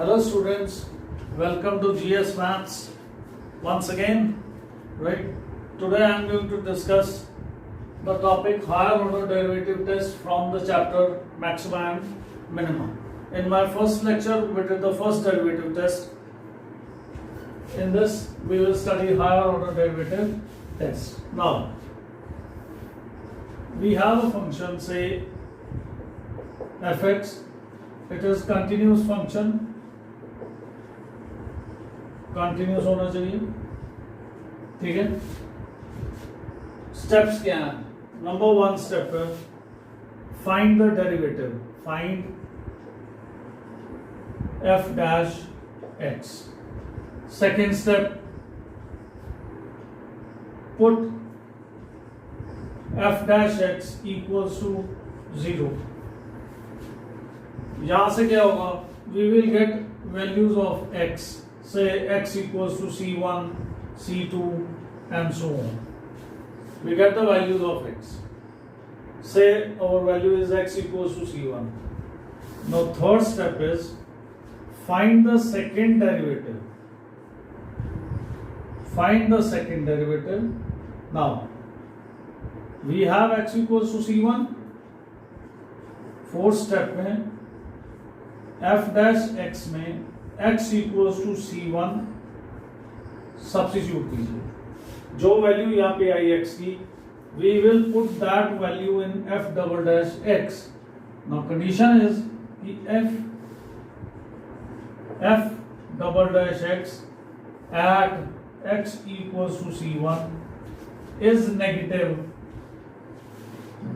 Hello students, welcome to GS Maths once again. Right, today I am going to discuss the topic higher order derivative test from the chapter maxima and minima. In my first lecture we did the first derivative test. In this we will study higher order derivative test. Now we have a function, say fx, it is continuous function, continuous होना चाहिए. ठीक है. Steps क्या हैं? Number one step है find the derivative. Find f dash x. Second step put f dash x equals to 0. यहां से क्या होगा? We will get values of x. Say x equals to c1, c2 and so on. We get the values of x. Say our value is x equals to c1. Now third step is find the second derivative. Find the second derivative. Now we have x equals to c1. Fourth step में f dash x में x equals to c1 substitute कीजिए. जो value यहाँ पे आई x की, we will put that value in f double dash x. Now condition is कि f double dash x at x equals to c1 is negative,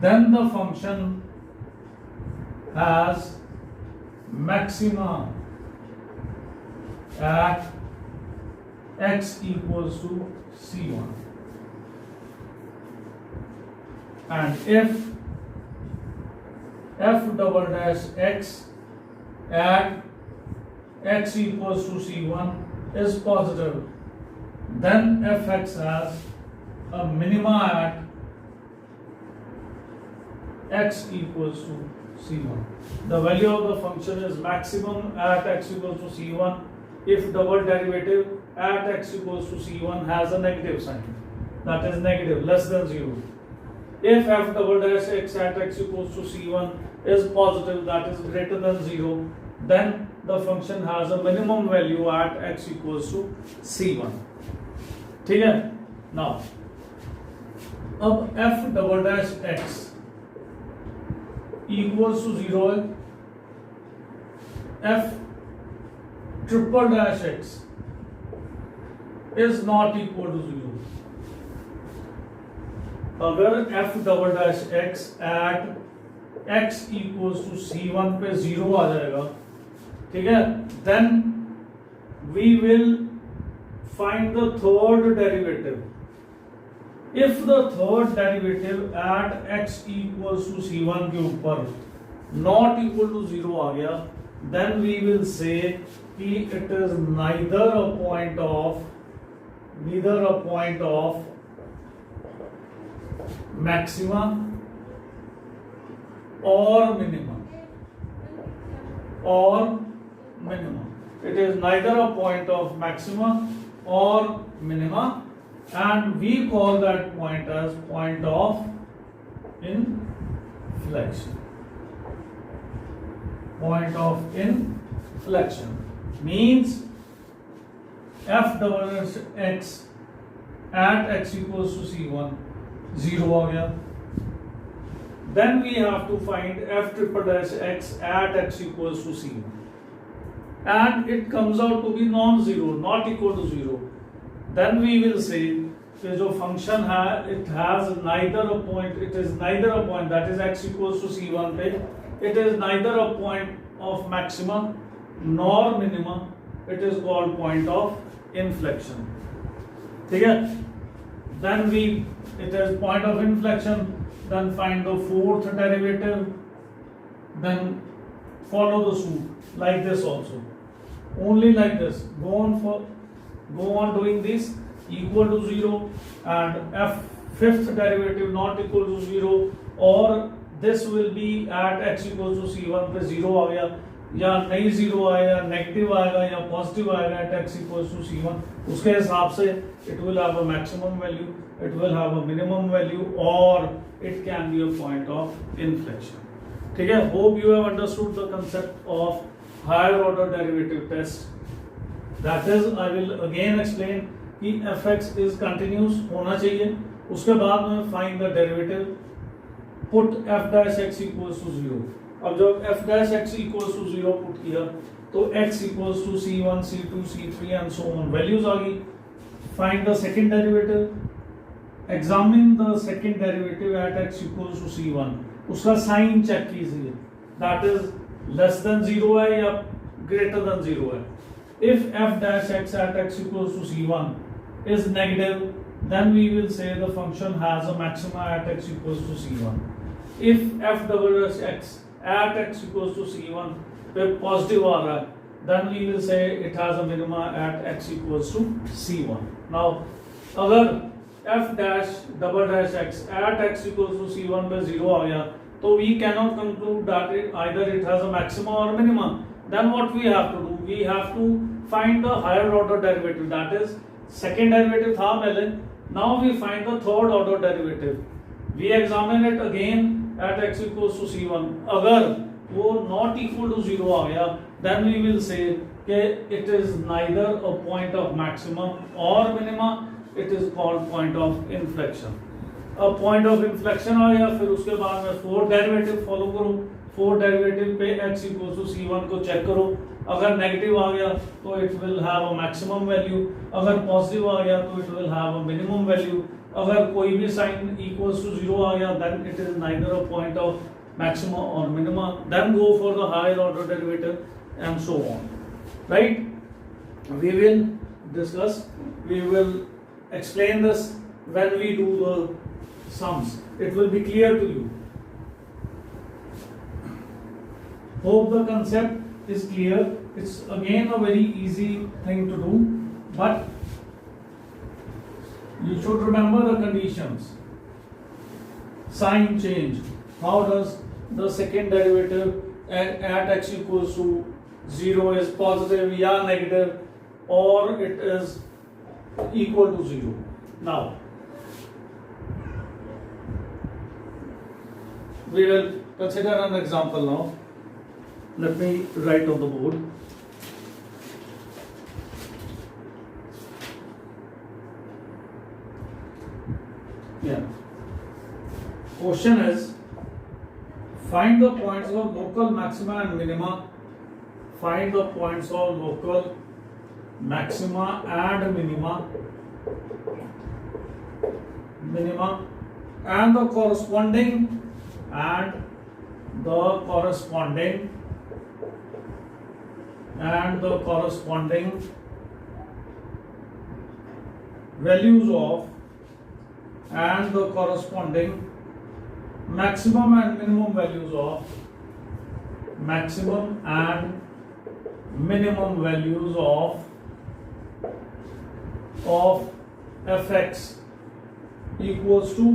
then the function has maxima at x equals to c1, and if f double dash x at x equals to c1 is positive, then fx has a minima at x equals to c1. The value of the function is maximum at x equals to c1 if double derivative at x equals to c1 has a negative sign, that is negative, less than 0. If f double dash x at x equals to c1 is positive, that is greater than 0, then the function has a minimum value at x equals to c1. ठीक है. Now अब f double dash x equals to 0 है. f triple dash x is not equal to 0. अगर f double dash x at x equals to c1 पे 0 आ जाएगा, ठीक है, then we will find the third derivative. If the third derivative at x equals to c1 के ऊपर not equal to 0 आ गया, then we will say कि it is neither a point of maxima or minima. It is neither a point of maxima or minima, and we call that point as point of inflection. Point of inflection means f double dash x at x equals to c1 0 हो गया. Then we have to find f triple dash x at x equals to c1, and it comes out to be non-zero, not equal to 0. Then we will say कि जो function है, it has neither a point, that is x equals to c1 पे, it is neither a point of maxima nor minima. It is called point of inflection. ठीक है. Then it is point of inflection. Then find the fourth derivative. Then follow the suit like this also. Only like this. Go on doing this. Equal to 0 and f fifth derivative not equal to 0, or this will be at x equals to c1 पे 0 आ गया, या नहीं zero आएगा, negative आएगा या positive आएगा eight x equals to c1, उसके हिसाब से it will have a maximum value, it will have a minimum value और it can be a point of inflection. ठीक है, hope you have understood the concept of higher order derivative test. That is I will again explain कि fx is continuous होना चाहिए, उसके बाद में find the derivative, put f dash x equals to 0। अब जब f dash x equals to 0 put किया तो x equals to c1 c2 c3 and so on, values आ गई। Find the second derivative, examine the second derivative at x equals to c1, उसका sign check कीजिए, that is less than 0 है या greater than 0 है। If f dash x at x equals to c1 is negative, then we will say the function has a maxima at x equals to c1. If f double dash x at x equals to c1 पे positive आ रहा है, then we will say it has a minima at x equals to c1. Now अगर f dash double dash x at x equals to c1 पे 0 आ गया तो we cannot conclude that either it has a maxima or minima. Then what we have to do, we have to find the higher order derivative, that is second derivative था पहले, now we find the third order derivative, we examine it again at x equals to c1, अगर वो not equal to 0 आ गया then we will say कि it is neither a point of maximum or minima, it is called point of inflection। अब point of inflection आ गया, फिर उसके बाद में fourth derivative follow करो, फोर्थ डेरिवेटिव पे x इक्वल्स टू c1 को चेक करो, अगर नेगेटिव आ गया तो it will have a maximum value, अगर पॉजिटिव आ गया तो it will have a minimum value, अगर कोई भी साइन इक्वल्स टू 0 आ गया then it is neither a point of maximum और minimum, then go for the higher order derivative and so on, right. We will discuss, we will explain this when we do the sums, it will be clear to you. Hope the concept is clear. It's again a very easy thing to do, but you should remember the conditions. Sign change. How does the second derivative at x equals to 0 is positive या negative, or it is equal to 0. Now we will consider an example now. Let me write on the board. Yeah. Question is, find the points of local maxima and minima. Find the points of local maxima and minima. And the corresponding values of and the corresponding maximum and minimum values of fx equals to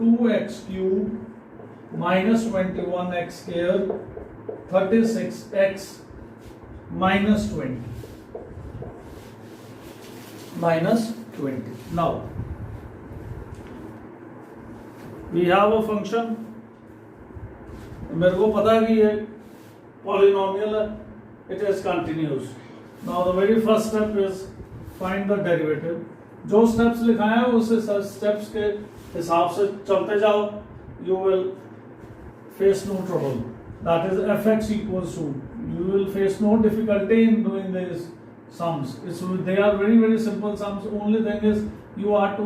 2x cube minus 21x square 36x minus 20. Now we have a function, मेरे को पता है कि ये polynomial है, it is continuous. Now the very first step is find the derivative. जो steps लिखा है उस steps के हिसाब से चलते जाओ, you will face no trouble. That is fx equals to, you will face no difficulty in doing these sums. They are very very simple sums. Only thing is you are to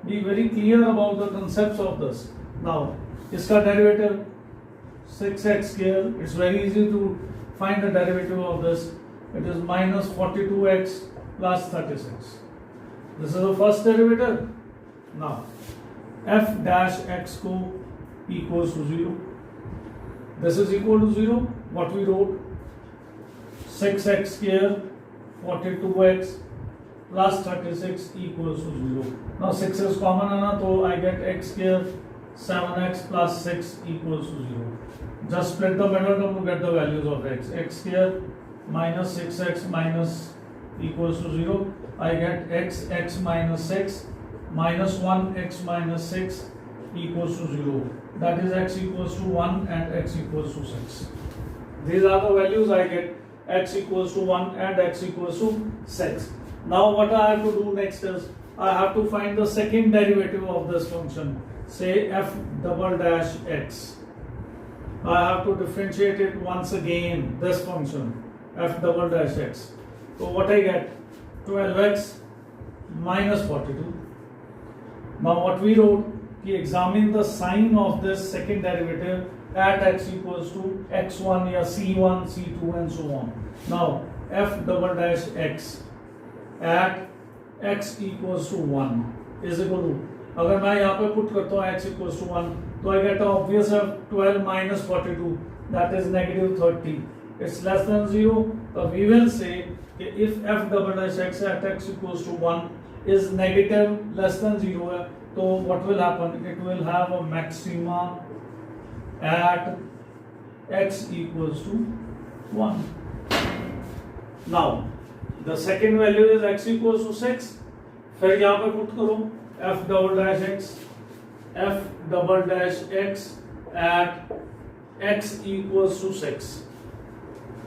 be very clear about the concepts of this. Now इसका derivative 6x square, it's very easy to find the derivative of this. It is minus 42x plus 36. This is the first derivative. Now f dash x को equals to 0. This is equal to 0. What we wrote, 6x square 42x plus 36 equals to 0. Now 6 is common है ना, तो I get x square 7x plus 6 equals to 0. Just split the middle term to get the values of x. X here minus 6x minus equals to 0. I get x minus 6 minus 1 x minus 6 equals to 0. That is x equals to 1 and x equals to 6. These are the values I get. X equals to 1 and x equals to 6. Now what I have to do next is I have to find the second derivative of this function. Say f double dash x. I have to differentiate it once again, this function f double dash x. So what I get? 12x minus 42. Now what we wrote, we examine the sign of this second derivative at x equals to x1 या c1, c2 and so on. Now f double dash x at x equals to 1 is equal to, अगर मैं यहाँ पे put करता हूँ x equals to 1 तो I get obvious of 12 minus 42, that is negative 30. It's less than 0. So we will say if f double dash x at x equals to 1 is negative less than 0, so what will happen? It will have a maxima at x equals to 1. Now the second value is x equals to 6. फिर यहाँ पे put करो f double dash x at x equals to 6.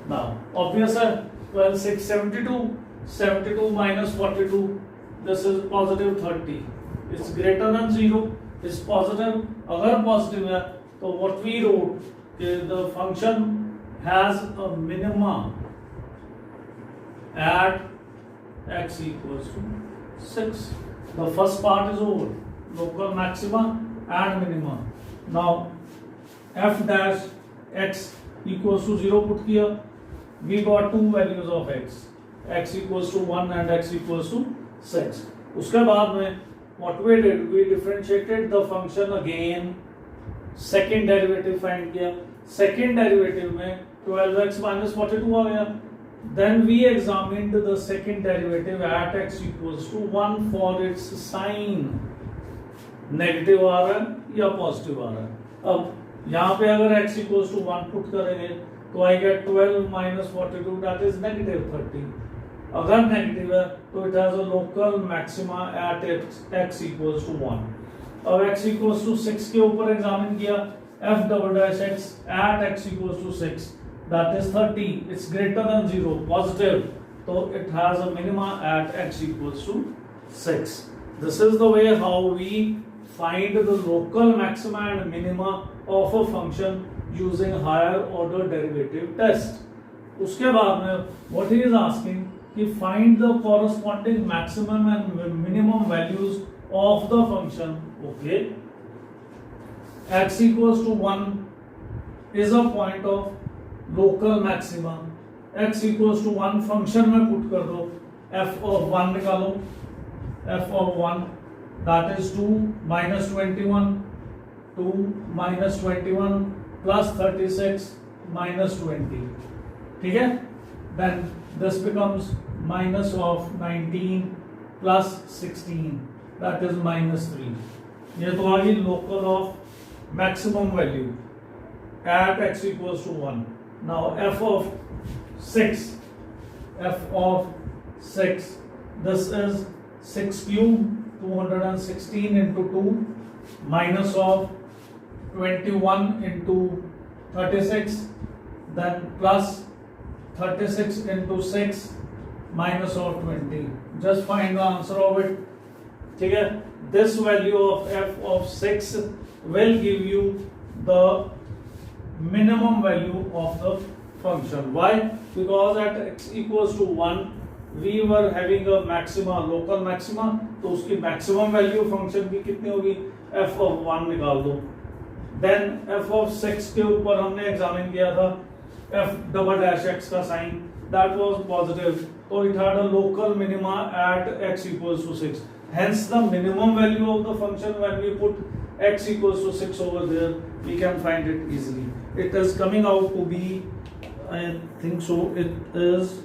Now obvious है, 12 6 72, 72 minus 42, this is positive 30. It's greater than 0, it's positive. अगर positive है तो what we wrote, the function has a minima at x equals to 6. The first part is over, local maxima and minima. Now f dash x equals to 0 put किया, we got two values of x equals to 1 and x equals to 6. उसके बाद में what we did, we differentiated the function again, second derivative find किया. Second derivative में 12x minus 42 आ गया. Then we examined the second derivative at x equals to 1 for its sign. Negative आ रहा है या positive आ रहा है. अब यहाँ पे अगर x equals to 1 पुट करेंगे तो I get 12 minus 42, that is negative 30. अगर नेगेटिव है तो it has a local maxima at x equals to 1. अब x equals to 6 के ऊपर एग्जामिन किया, f double dash x at x equals to 6, that is 30. It's greater than 0, positive, so it has a minima at x equals to 6. This is the way how we find the local maxima and minima of a function using higher order derivative test. उसके बाद में what he is asking कि find the corresponding maximum and minimum values of the function. Okay, x equals to 1 is a point of local maxima. x equals to 1 function में put कर दो, f of 1 निकालो, f of 1 that is 2 minus 21, 2 minus 21 plus 36 minus 20. ठीक है? Then this becomes minus of 19 plus 16, that is minus 3. ये तो आ गई local of maximum value at x equals to 1. Now f of 6, this is 6 cube, 216 into 2, minus of 21 into 36, then plus 36 into 6, minus of 20. Just find the answer of it. ठीक है? This value of f of 6 will give you the minimum value of the function. Why? Because at x equals to 1 we were having a maxima, local maxima, तो उसकी maximum value function की कितनी होगी? f of 1 निकाल दो. Then f of 6 के ऊपर हमने एग्जामिन किया था f double dash x का sign, that was positive, so it had a local minima at x equals to 6. Hence the minimum value of the function when we put x equals to 6 over there, we can find it easily. It is coming out to be, I think so, it is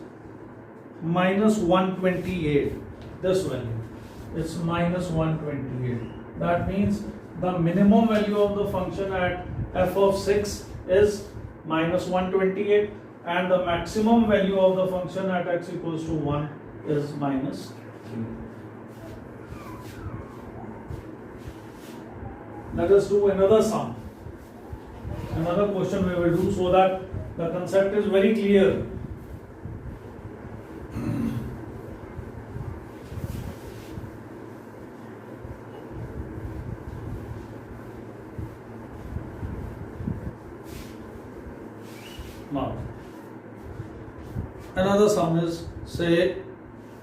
minus 128. This value, it's minus 128. That means the minimum value of the function at f of 6 is minus 128 and the maximum value of the function at x equals to 1 is minus 3. Let us do another sum. Another question we will do so that the concept is very clear. Now, another sum is, say,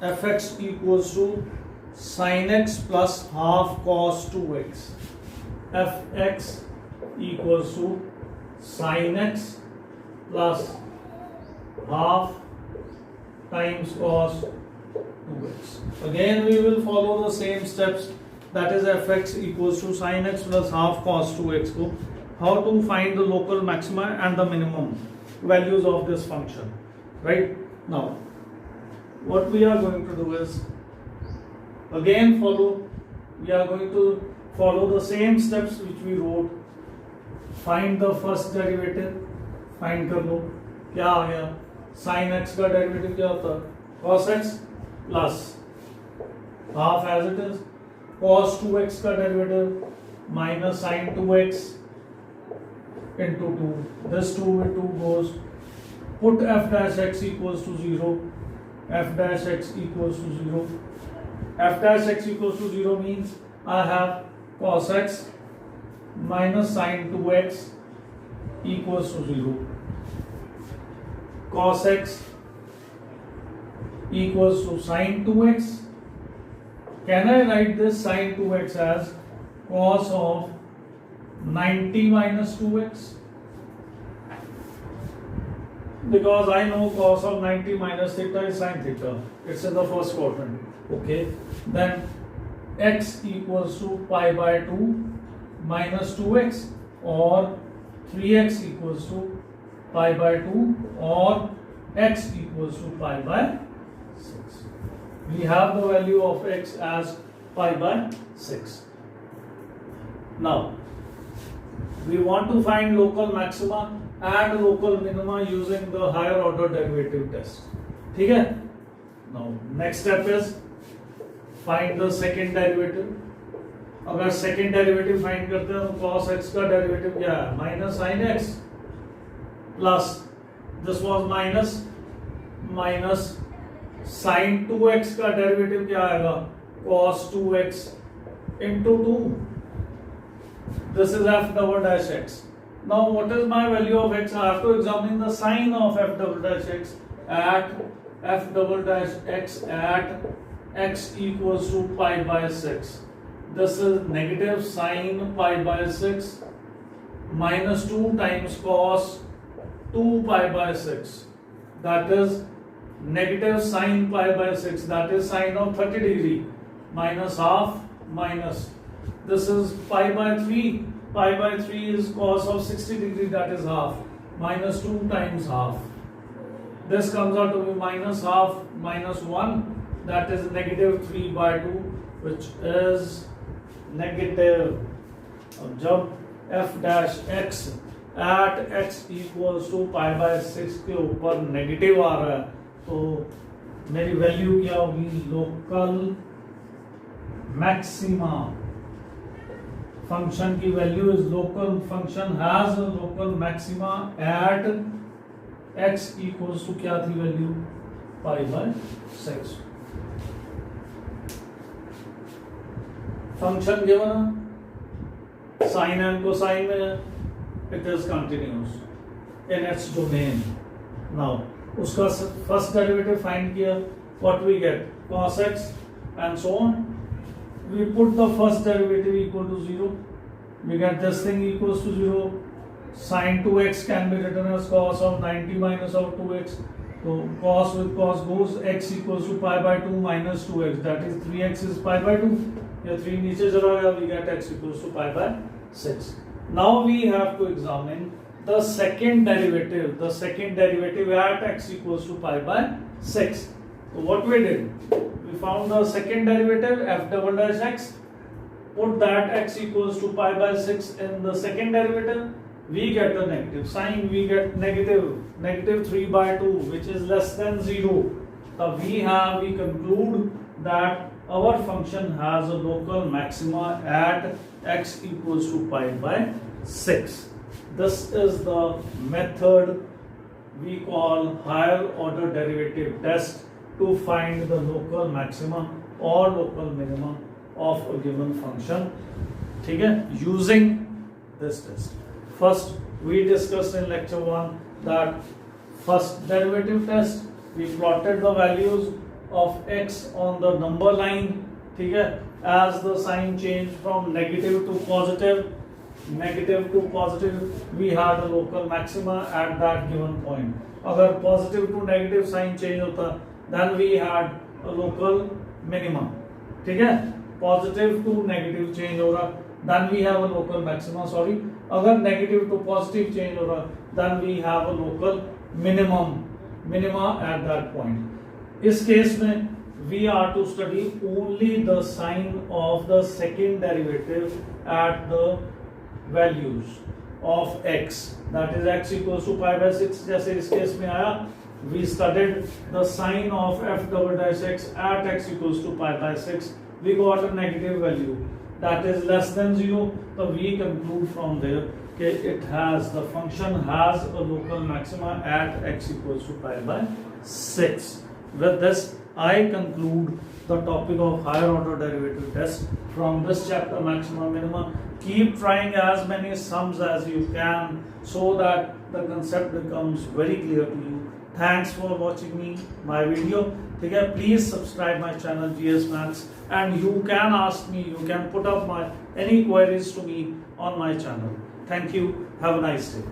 fx equals to sin x plus half cos 2x. Fx equals to sin x plus half times cos 2x. Again we will follow the same steps, that is fx equals to sin x plus half cos 2x को how to find the local maxima and the minimum values of this function. Right now what we are going to do is again we are going to follow the same steps which we wrote. Find the first derivative, find कर लो क्या आ गया, sin x का derivative क्या होता है cos x plus half as it is cos 2x का derivative minus sin 2x into 2, this 2 with 2 goes, put f dash x equals to 0, f dash x equals to 0, f dash x equals to 0 means I have cos x minus sin 2x equals to 0, cos x equals to sin 2x. Can I write this sin 2x as cos of 90 minus 2x? Because I know cos of 90 minus theta is sin theta. It's in the first quadrant. Okay. Then x equals to pi by 2 minus 2x or 3x equals to pi by 2 or x equals to pi by 6. We have the value of x as pi by 6. Now, we want to find local maxima and local minima using the higher order derivative test. ठीक है? Now, next step is find the second derivative. अगर second derivative find करते हैं तो cos x का derivative क्या है? Minus sin x plus this was minus sin 2x का derivative क्या आएगा? Cos 2x into 2. This is f double dash x. Now what is my value of x? I have to examine the sign of f double dash x at f double dash x at x equals to pi by 6. This is negative sin pi by 6 minus 2 times cos 2 pi by 6. That is negative sin pi by 6. That is sine of 30 degree minus half minus. This is pi by 3. Pi by 3 is cos of 60 degree, that is half, minus 2 times half. This comes out to be minus half minus 1, that is negative 3 by 2, which is negative. जब f dash x at x equals to pi by 6 के ऊपर negative आ रहा है तो मेरी value क्या होगी? Local maxima. Function की value is local, function has local maxima at x equals to क्या थी value? Pi by 6. Function given sine and cosine में it is continuous in its domain. Now उसका फर्स्ट डेरिवेटिव फाइंड किया, what we get? cos x and so on. We put the first derivative equal to 0. We get this thing equals to 0. Sin 2x can be written as cos of 90 minus of 2x. So cos with cos goes, x equals to pi by 2 minus 2x. That is 3x is pi by 2. Yeah, 3 नीचे चला गया, we get x equals to pi by 6. Now we have to examine the second derivative. The second derivative at x equals to pi by 6. So what we did? We found the second derivative f double dash x put that x equals to pi by 6 in the second derivative, we get a negative sign, we get negative 3 by 2, which is less than 0. So we conclude that our function has a local maxima at x equals to pi by 6. This is the method we call higher order derivative test to find the local maximum or local minimum of a given function. ठीक है, using this test. First, we discussed in lecture 1 that first derivative test, we plotted the values of x on the number line. ठीक है, as the sign changed from negative to positive, we had a local maxima at that given point. अगर positive to negative sign change होता, then we had a local minimum. ठीक है, positive to negative change हो रहा, then we have a local maxima. Sorry, अगर negative to positive change हो रहा, then we have a local minima at that point. इस case में we are to study only the sign of the second derivative at the values of x, that is x equals to pi by 6. जैसे इस case में आया, we studied the sign of f double dash x at x equals to pi by 6. We got a negative value that is less than 0. So we conclude from there that the function has a local maxima at x equals to pi by 6. With this, I conclude the topic of higher order derivative test from this chapter, maxima minima. Keep trying as many sums as you can so that the concept becomes very clear to you. Thanks for watching my video. Okay, please subscribe my channel GS Maths, and you can ask me, you can put up any queries to me on my channel. Thank you. Have a nice day.